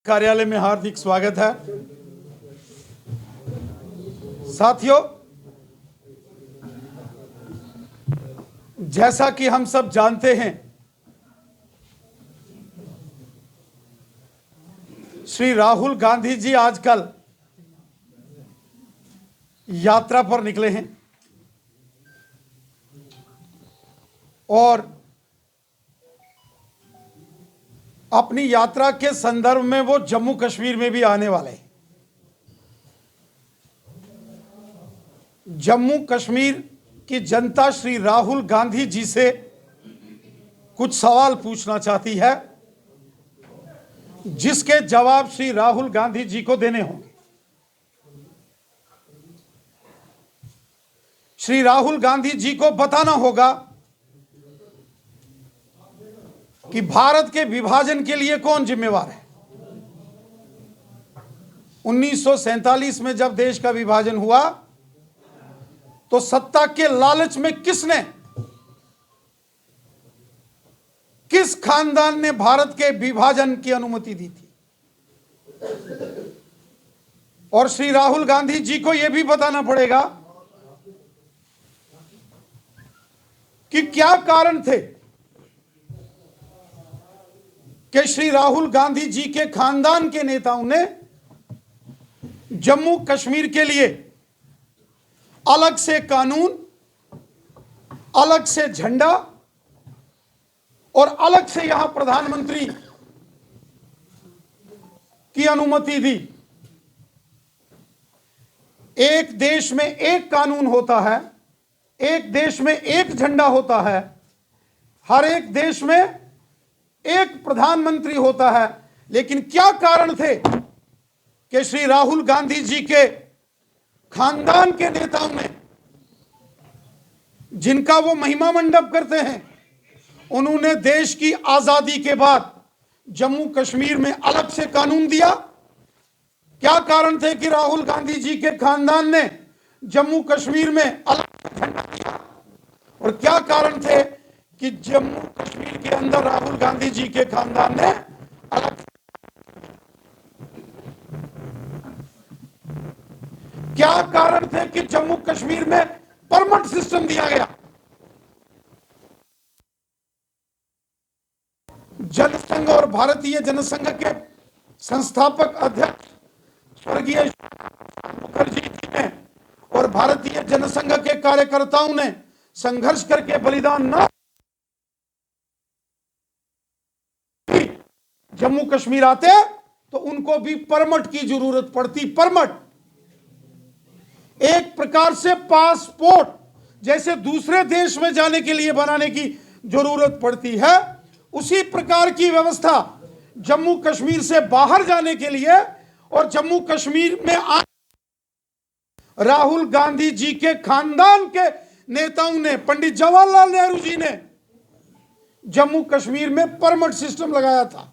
कार्यालय में हार्दिक स्वागत है। साथियों, जैसा कि हम सब जानते हैं, श्री राहुल गांधी जी आजकल यात्रा पर निकले हैं और अपनी यात्रा के संदर्भ में वो जम्मू कश्मीर में भी आने वाले हैं। जम्मू कश्मीर की जनता श्री राहुल गांधी जी से कुछ सवाल पूछना चाहती है, जिसके जवाब श्री राहुल गांधी जी को देने होंगे। श्री राहुल गांधी जी को बताना होगा कि भारत के विभाजन के लिए कौन जिम्मेवार है। 1947 में जब देश का विभाजन हुआ तो सत्ता के लालच में किस खानदान ने भारत के विभाजन की अनुमति दी थी। और श्री राहुल गांधी जी को यह भी बताना पड़ेगा कि क्या कारण थे कि श्री राहुल गांधी जी के खानदान के नेताओं ने जम्मू कश्मीर के लिए अलग से कानून, अलग से झंडा और अलग से यहां प्रधानमंत्री की अनुमति दी। एक देश में एक कानून होता है, एक देश में एक झंडा होता है, हर एक देश में एक प्रधानमंत्री होता है। लेकिन क्या कारण थे कि श्री राहुल गांधी जी के खानदान के नेताओं ने, जिनका वो महिमा मंडप करते हैं, उन्होंने देश की आजादी के बाद जम्मू कश्मीर में अलग से कानून दिया। क्या कारण थे कि राहुल गांधी जी के खानदान ने जम्मू कश्मीर में अलग से झंडा दिया? और क्या कारण थे कि जम्मू कश्मीर के अंदर राहुल गांधी जी के खानदान ने अलग, क्या कारण थे कि जम्मू कश्मीर में परमिट सिस्टम दिया गया? जनसंघ और भारतीय जनसंघ के संस्थापक अध्यक्ष स्वर्गीय मुखर्जी जी ने और भारतीय जनसंघ के कार्यकर्ताओं ने संघर्ष करके बलिदान न जम्मू कश्मीर आते तो उनको भी परमिट की जरूरत पड़ती। परमिट एक प्रकार से पासपोर्ट जैसे दूसरे देश में जाने के लिए बनाने की जरूरत पड़ती है, उसी प्रकार की व्यवस्था जम्मू कश्मीर से बाहर जाने के लिए और जम्मू कश्मीर में राहुल गांधी जी के खानदान के नेताओं ने, पंडित जवाहरलाल नेहरू जी ने जम्मू कश्मीर में परमिट सिस्टम लगाया था।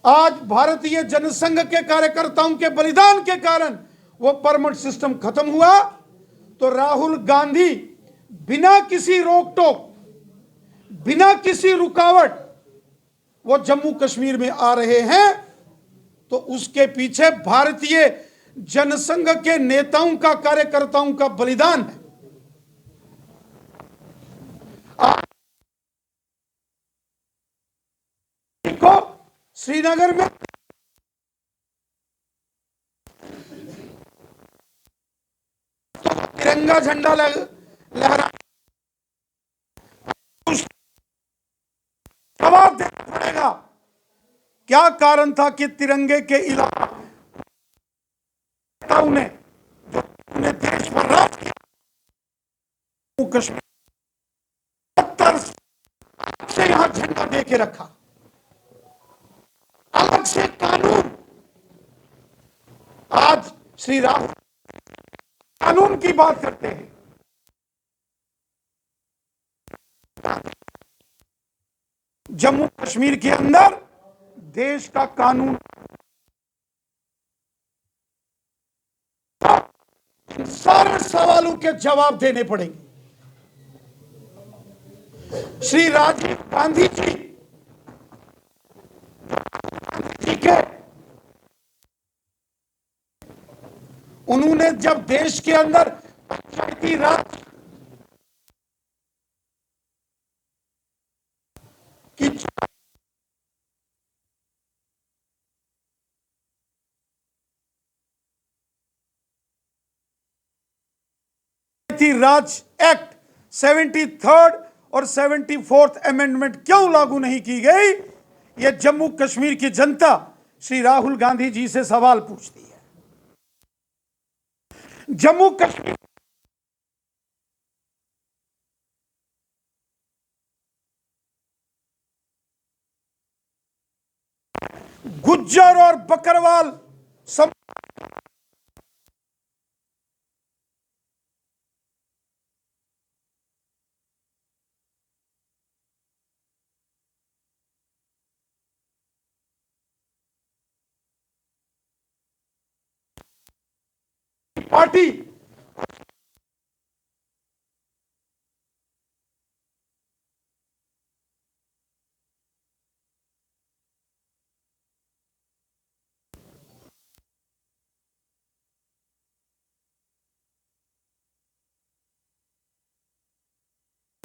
आज भारतीय जनसंघ के कार्यकर्ताओं के बलिदान के कारण वो परमिट सिस्टम खत्म हुआ, तो राहुल गांधी बिना किसी रोक टोक, बिना किसी रुकावट वो जम्मू कश्मीर में आ रहे हैं। तो उसके पीछे भारतीय जनसंघ के नेताओं का, कार्यकर्ताओं का बलिदान है। को श्रीनगर में तिरंगा झंडा लहरा, जवाब देना पड़ेगा क्या कारण था कि तिरंगे के इलावा ने जो देश पर राज किया, कश्मीर 70 से यहां झंडा दे के रखा, अलग से कानून। आज श्री राहुल कानून की बात करते हैं। जम्मू कश्मीर के अंदर देश का कानून, इन सारे सवालों के जवाब देने पड़ेंगे। श्री राजीव गांधी जी के उन्होंने जब देश के अंदर पंचायती राज की राज एक्ट 73rd और 74th अमेंडमेंट क्यों लागू नहीं की गई, यह जम्मू कश्मीर की जनता श्री राहुल गांधी जी से सवाल पूछती है। जम्मू कश्मीर गुज्जर और बकरवाल सब पार्टी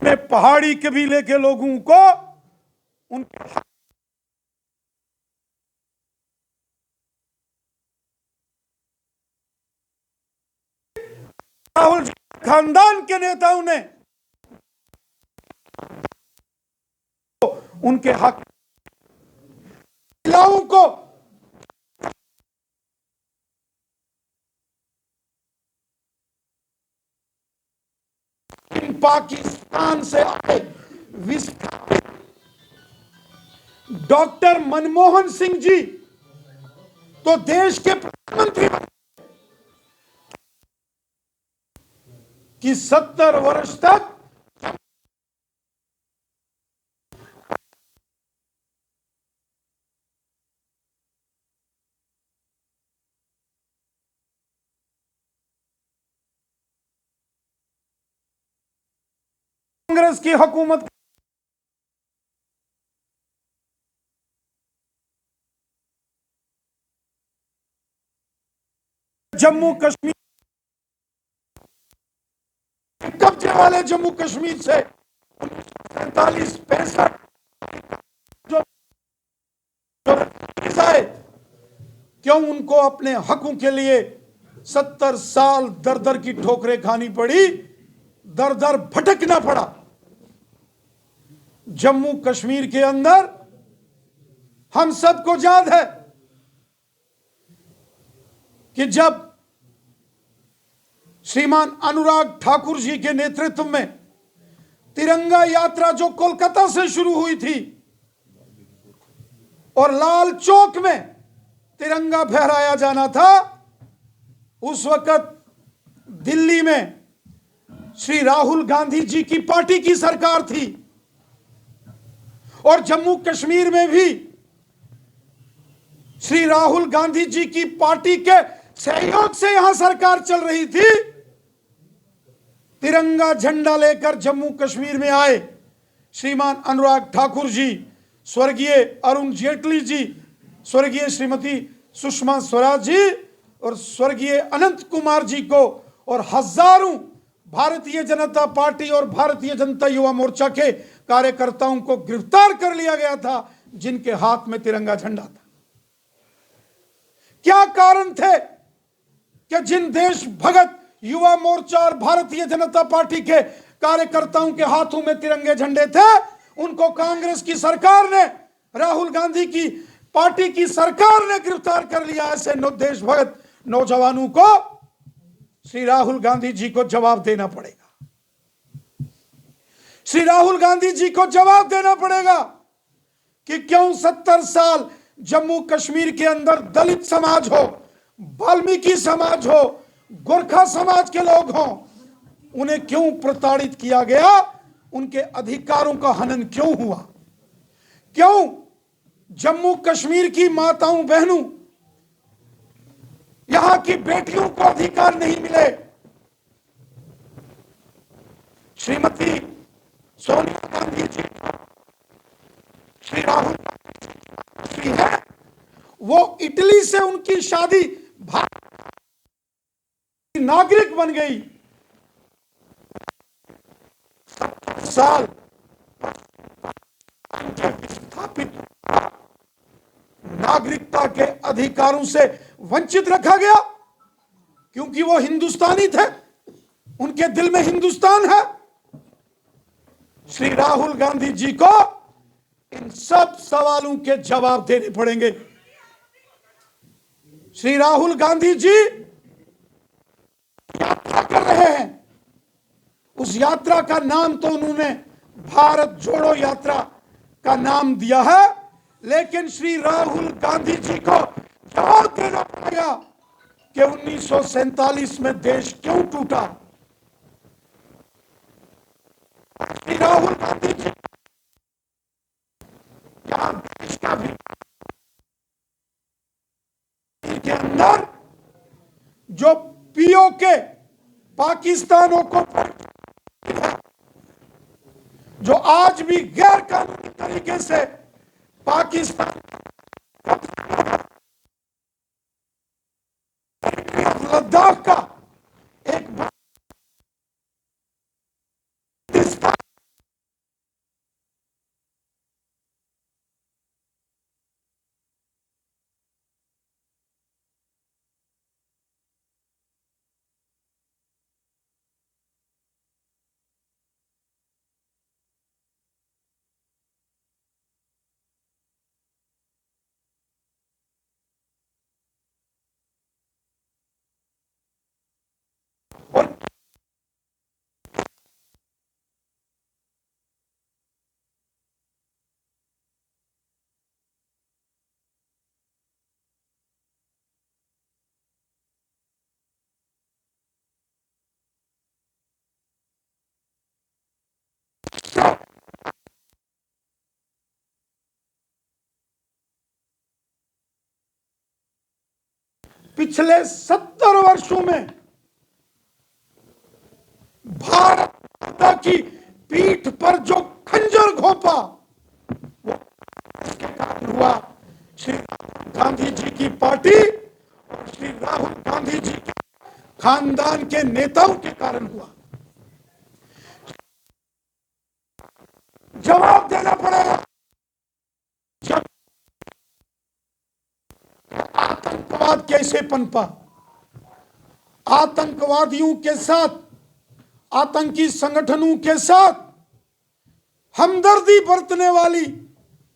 में पहाड़ी कबीले के लोगों को उनके राहुल खानदान के नेताओं ने उनके हक महिलाओं को पाकिस्तान से आए विस्थापित डॉक्टर मनमोहन सिंह जी तो देश के प्रधानमंत्री कि 70 वर्ष तक कांग्रेस की हुकूमत जम्मू कश्मीर कब्जे वाले जम्मू कश्मीर से 1947-65 जो आए, क्यों उनको अपने हकों के लिए 70 साल दर दर की ठोकरें खानी पड़ी, दर दर भटकना पड़ा। जम्मू कश्मीर के अंदर हम सबको याद है कि जब श्रीमान अनुराग ठाकुर जी के नेतृत्व में तिरंगा यात्रा जो कोलकाता से शुरू हुई थी और लाल चौक में तिरंगा फहराया जाना था, उस वक्त दिल्ली में श्री राहुल गांधी जी की पार्टी की सरकार थी और जम्मू कश्मीर में भी श्री राहुल गांधी जी की पार्टी के सहयोग से यहां सरकार चल रही थी। तिरंगा झंडा लेकर जम्मू कश्मीर में आए श्रीमान अनुराग ठाकुर जी, स्वर्गीय अरुण जेटली जी, स्वर्गीय श्रीमती सुषमा स्वराज जी और स्वर्गीय अनंत कुमार जी को और हजारों भारतीय जनता पार्टी और भारतीय जनता युवा मोर्चा के कार्यकर्ताओं को गिरफ्तार कर लिया गया था, जिनके हाथ में तिरंगा झंडा था। क्या कारण थे कि जिन देश भगत युवा मोर्चा और भारतीय जनता पार्टी के कार्यकर्ताओं के हाथों में तिरंगे झंडे थे, उनको कांग्रेस की सरकार ने, राहुल गांधी की पार्टी की सरकार ने गिरफ्तार कर लिया। ऐसे देश भगत नौजवानों को श्री राहुल गांधी जी को जवाब देना पड़ेगा। श्री राहुल गांधी जी को जवाब देना पड़ेगा कि क्यों 70 साल जम्मू कश्मीर के अंदर दलित समाज हो, वाल्मीकि समाज हो, गोरखा समाज के लोग हों, उन्हें क्यों प्रताड़ित किया गया, उनके अधिकारों का हनन क्यों हुआ, क्यों जम्मू कश्मीर की माताओं बहनों, यहां की बेटियों को अधिकार नहीं मिले। श्रीमती सोनिया गांधी जी, श्री राहुल गांधी है, वो इटली से उनकी शादी नागरिक बन गई। 70 साल स्थापित नागरिकता के अधिकारों से वंचित रखा गया, क्योंकि वो हिंदुस्तानी थे, उनके दिल में हिंदुस्तान है। श्री राहुल गांधी जी को इन सब सवालों के जवाब देने पड़ेंगे। श्री राहुल गांधी जी यात्रा कर रहे हैं, उस यात्रा का नाम तो उन्होंने भारत जोड़ो यात्रा का नाम दिया है, लेकिन श्री राहुल गांधी जी को जवाब देना पड़ेगा कि 1947 में देश क्यों टूटा। श्री राहुल गांधी जी यहां देश का भी के अंदर जो पीओके पाकिस्तानों को जो आज भी गैर कानूनी तरीके से पाकिस्तान लद्दाख का एक और पिछले 70 वर्षों में भारत माता की पीठ पर जो खंजर घोंपा वो इसके कारण हुआ श्री राहुल गांधी जी की पार्टी और श्री राहुल गांधी जी के खानदान के नेताओं के कारण हुआ। जवाब देना पड़ेगा। जब आतंकवाद कैसे पनपा, आतंकवादियों के साथ, आतंकी संगठनों के साथ हमदर्दी बरतने वाली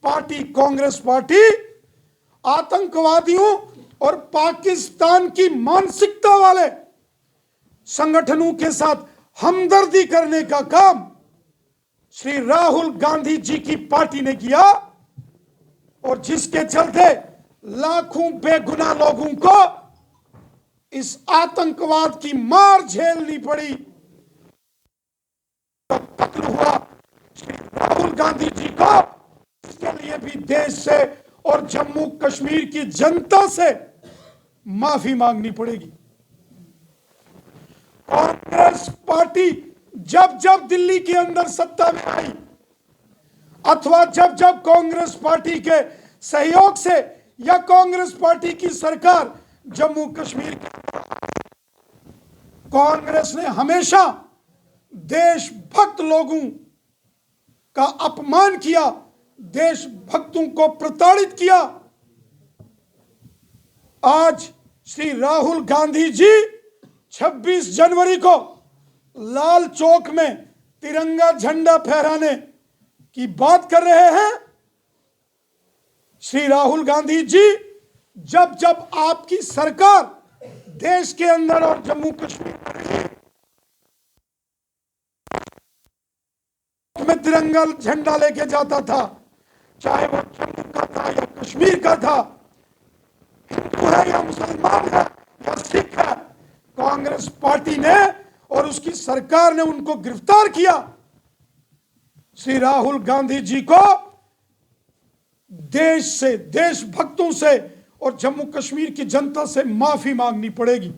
पार्टी कांग्रेस पार्टी आतंकवादियों और पाकिस्तान की मानसिकता वाले संगठनों के साथ हमदर्दी करने का काम श्री राहुल गांधी जी की पार्टी ने किया, और जिसके चलते लाखों बेगुनाह लोगों को इस आतंकवाद की मार झेलनी पड़ी, कत्ल हुआ। श्री राहुल गांधी जी को इसके लिए भी देश से और जम्मू कश्मीर की जनता से माफी मांगनी पड़ेगी। कांग्रेस पार्टी जब जब दिल्ली के अंदर सत्ता में आई, अथवा जब जब कांग्रेस पार्टी के सहयोग से या कांग्रेस पार्टी की सरकार जम्मू कश्मीर कांग्रेस ने हमेशा देशभक्त लोगों का अपमान किया, देशभक्तों को प्रताड़ित किया। आज श्री राहुल गांधी जी 26 जनवरी को लाल चौक में तिरंगा झंडा फहराने की बात कर रहे हैं। श्री राहुल गांधी जी जब जब आपकी सरकार देश के अंदर और जम्मू कश्मीर में तिरंगा झंडा लेके जाता था, चाहे वो जम्मू का था या कश्मीर का था, हिंदू है या मुसलमान है या सिख है, कांग्रेस पार्टी ने और उसकी सरकार ने उनको गिरफ्तार किया। श्री राहुल गांधी जी को देश से, देशभक्तों से और जम्मू कश्मीर की जनता से माफी मांगनी पड़ेगी।